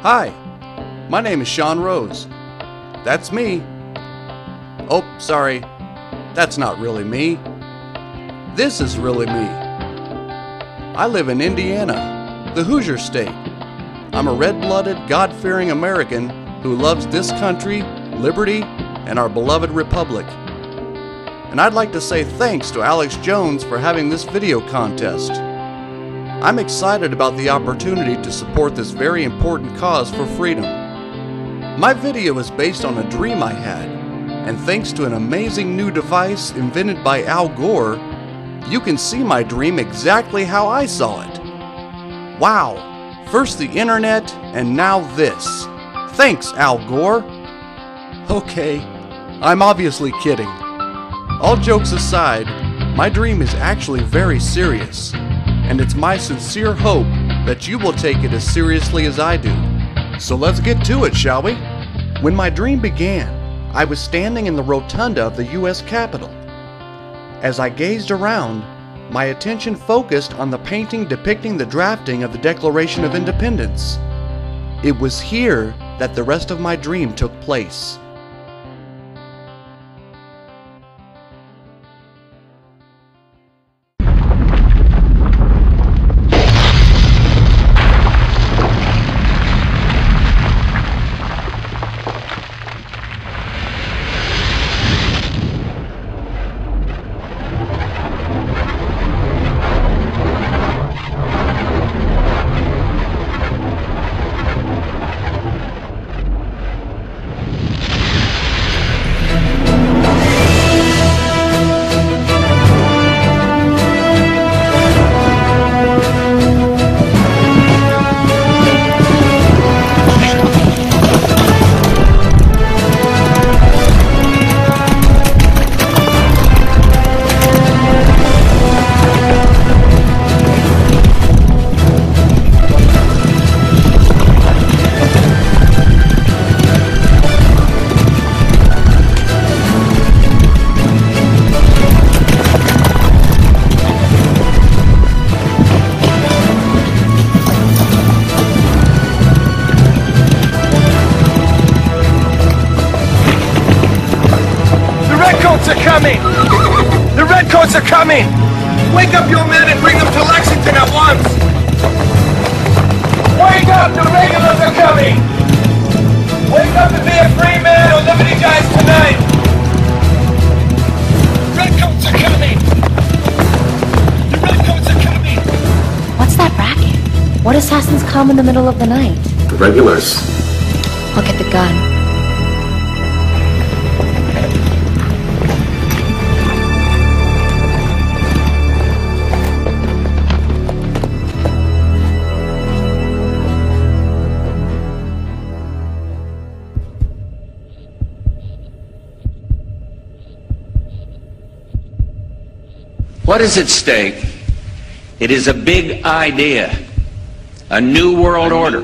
Hi, my name is Sean Rose. That's me. Oh, sorry, that's not really me. This is really me. I live in Indiana, the Hoosier State. I'm a red-blooded, God-fearing American who loves this country, liberty, and our beloved republic. And I'd like to say thanks to Alex Jones for having this video contest. I'm excited about the opportunity to support this very important cause for freedom. My video is based on a dream I had, and thanks to an amazing new device invented by Al Gore, you can see my dream exactly how I saw it. Wow, first the internet and now this. Thanks, Al Gore. Okay, I'm obviously kidding. All jokes aside, my dream is actually very serious, and it's my sincere hope that you will take it as seriously as I do. So let's get to it, shall we? When my dream began, I was standing in the rotunda of the U.S. Capitol. As I gazed around, my attention focused on the painting depicting the drafting of the Declaration of Independence. It was here that the rest of my dream took place. Are coming! The Redcoats are coming! Wake up your men and bring them to Lexington at once! Wake up! The regulars are coming! Wake up and be a free man or Liberty dies tonight! Redcoats are coming! The Redcoats are coming! What's that racket? What assassins come in the middle of the night? The regulars. I'll get the gun. What is at stake? It is a big idea, a new world order.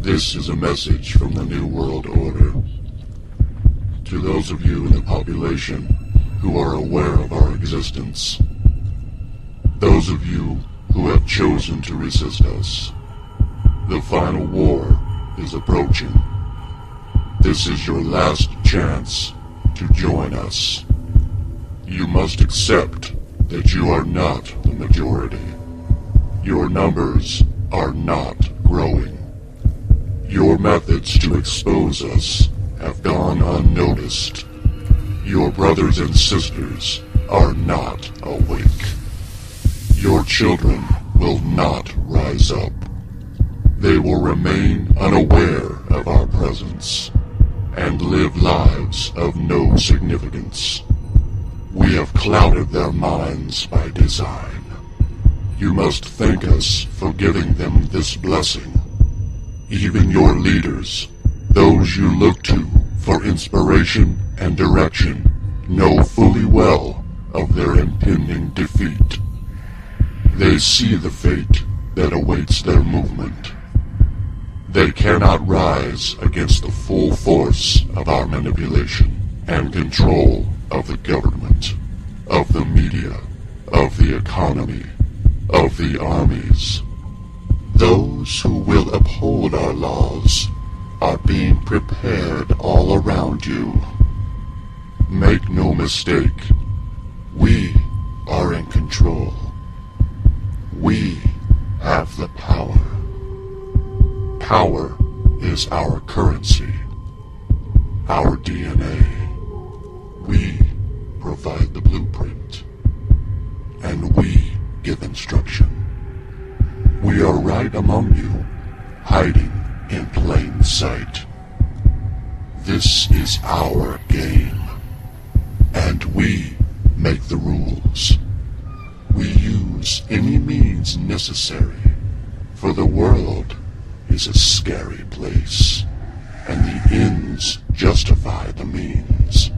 This is a message from the New World Order. To those of you in the population who are aware of our existence, those of you who have chosen to resist us, the final war is approaching. This is your last chance to join us. You must accept that you are not the majority. Your numbers are not growing. Your methods to expose us have gone unnoticed. Your brothers and sisters are not awake. Your children will not rise up. They will remain unaware of our presence and live lives of no significance. We have clouded their minds by design. You must thank us for giving them this blessing. Even your leaders, those you look to for inspiration and direction, know fully well of their impending defeat. They see the fate that awaits their movement. They cannot rise against the full force of our manipulation and control of the government, of the media, of the economy, of the armies, Those who will uphold our laws are being prepared all around you. Make no mistake, we are in control. We have the power. Power is our currency, our DNA. We provide the blueprint, and we give instruction. We are right among you, hiding in plain sight. This is our game, and we make the rules. We use any means necessary, for the world is a scary place, and the ends justify the means.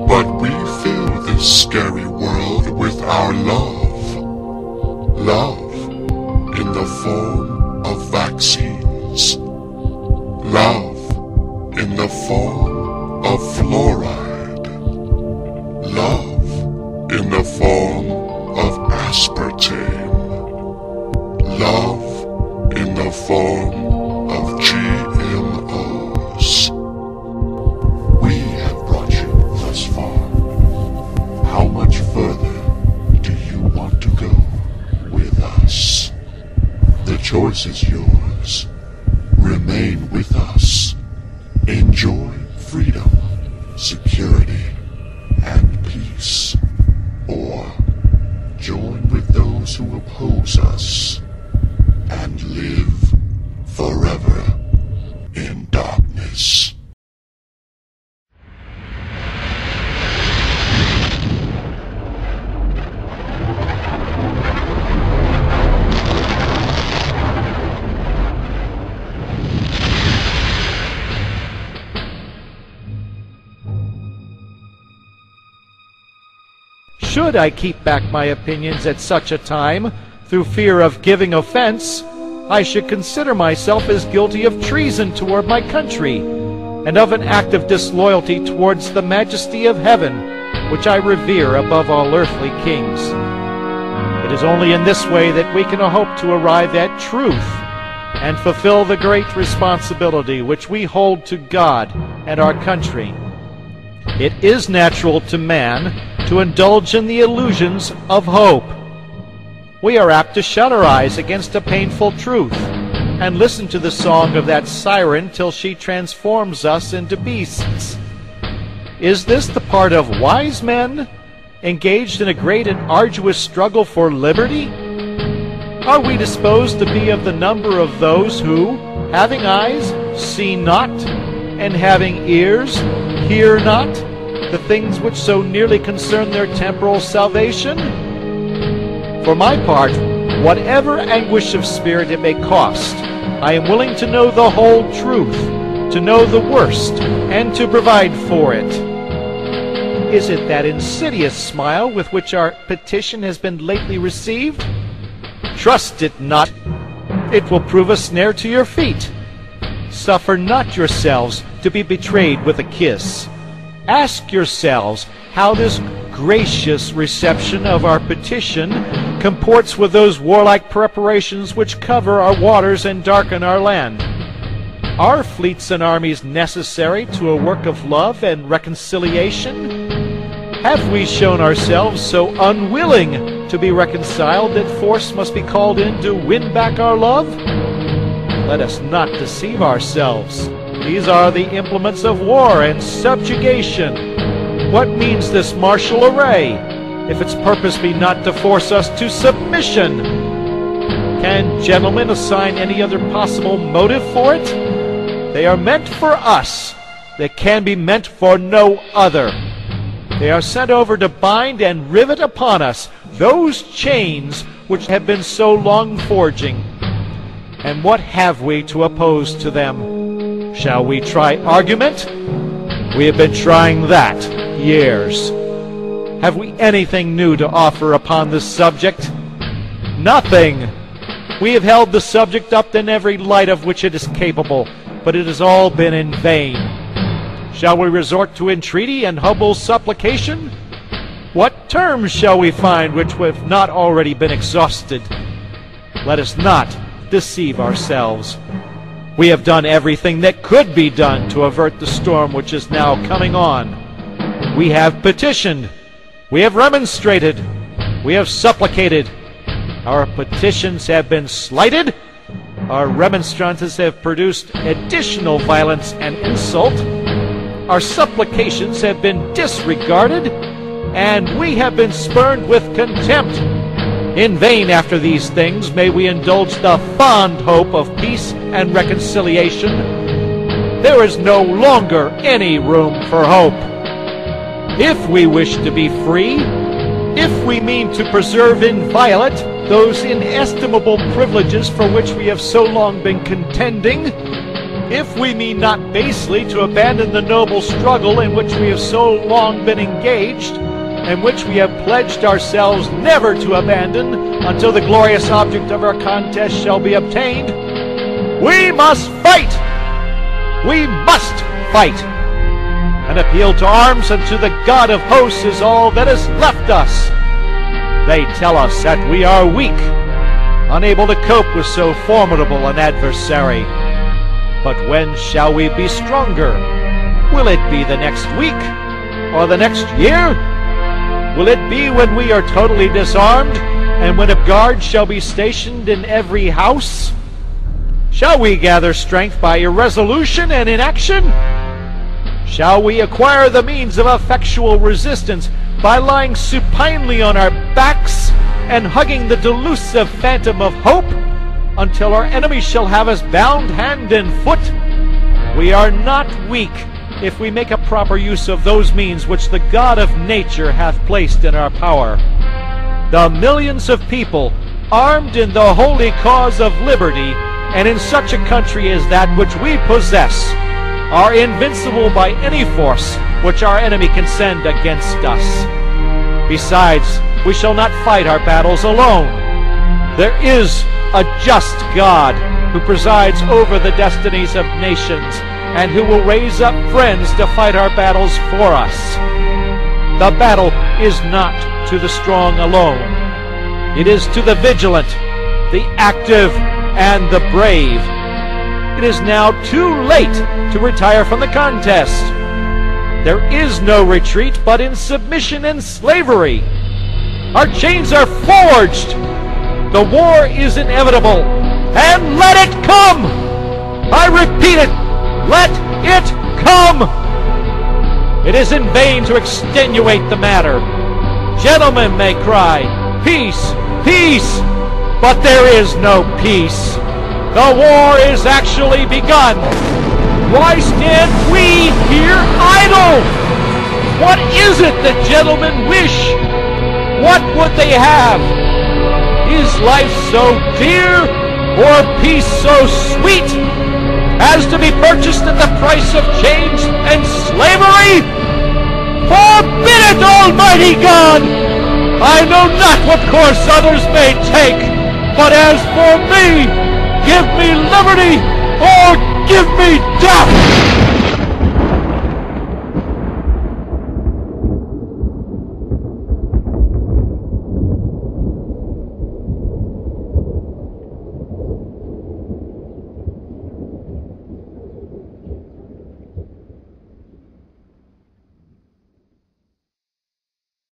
But we fill this scary world with our love. Love in the form of vaccines. Love in the form of fluoride. Love in the form of aspartame. Love in the form of GMOs. We have brought you thus far. How much further do you want to go with us? The choice is yours. Remain with us. Enjoy freedom, security, and peace. Or join with those who oppose us and live forever in darkness. Should I keep back my opinions at such a time, through fear of giving offense, I should consider myself as guilty of treason toward my country, and of an act of disloyalty towards the majesty of heaven, which I revere above all earthly kings. It is only in this way that we can hope to arrive at truth, and fulfill the great responsibility which we hold to God and our country. It is natural to man to indulge in the illusions of hope. We are apt to shut our eyes against a painful truth, and listen to the song of that siren till she transforms us into beasts. Is this the part of wise men, engaged in a great and arduous struggle for liberty? Are we disposed to be of the number of those who, having eyes, see not, and having ears, hear not, the things which so nearly concern their temporal salvation? For my part, whatever anguish of spirit it may cost, I am willing to know the whole truth, to know the worst, and to provide for it. Is it that insidious smile with which our petition has been lately received? Trust it not. It will prove a snare to your feet. Suffer not yourselves to be betrayed with a kiss. Ask yourselves how this gracious reception of our petition comports with those warlike preparations which cover our waters and darken our land. Are fleets and armies necessary to a work of love and reconciliation? Have we shown ourselves so unwilling to be reconciled that force must be called in to win back our love? Let us not deceive ourselves. These are the implements of war and subjugation. What means this martial array, if its purpose be not to force us to submission? Can gentlemen assign any other possible motive for it? They are meant for us. They can be meant for no other. They are sent over to bind and rivet upon us those chains which have been so long forging. And what have we to oppose to them? Shall we try argument? We have been trying that years. Have we anything new to offer upon this subject? Nothing. We have held the subject up in every light of which it is capable, but it has all been in vain. Shall we resort to entreaty and humble supplication? What terms shall we find which have not already been exhausted? Let us not deceive ourselves. We have done everything that could be done to avert the storm which is now coming on. We have petitioned. We have remonstrated. We have supplicated. Our petitions have been slighted. Our remonstrances have produced additional violence and insult. Our supplications have been disregarded, and we have been spurned with contempt. In vain after these things may we indulge the fond hope of peace and reconciliation. There is no longer any room for hope. If we wish to be free, if we mean to preserve inviolate those inestimable privileges for which we have so long been contending, if we mean not basely to abandon the noble struggle in which we have so long been engaged, and which we have pledged ourselves never to abandon until the glorious object of our contest shall be obtained, we must fight! We must fight! An appeal to arms unto the God of hosts is all that is left us. They tell us that we are weak, unable to cope with so formidable an adversary. But when shall we be stronger? Will it be the next week? Or the next year? Will it be when we are totally disarmed, and when a guard shall be stationed in every house? Shall we gather strength by irresolution and inaction? Shall we acquire the means of effectual resistance by lying supinely on our backs and hugging the delusive phantom of hope until our enemy shall have us bound hand and foot? We are not weak if we make a proper use of those means which the God of nature hath placed in our power. The millions of people armed in the holy cause of liberty, and in such a country as that which we possess, are invincible by any force which our enemy can send against us. Besides, we shall not fight our battles alone. There is a just God who presides over the destinies of nations, and who will raise up friends to fight our battles for us. The battle is not to the strong alone. It is to the vigilant, the active, and the brave. It is now too late to retire from the contest. There is no retreat but in submission and slavery. Our chains are forged. The war is inevitable, and let it come! I repeat it, let it come! It is in vain to extenuate the matter. Gentlemen may cry, peace, peace, but there is no peace. The war is actually begun. Why stand we here idle? What is it that gentlemen wish? What would they have? Is life so dear, or peace so sweet, as to be purchased at the price of chains and slavery? Forbid it, Almighty God! I know not what course others may take, but as for me, give me liberty or give me death!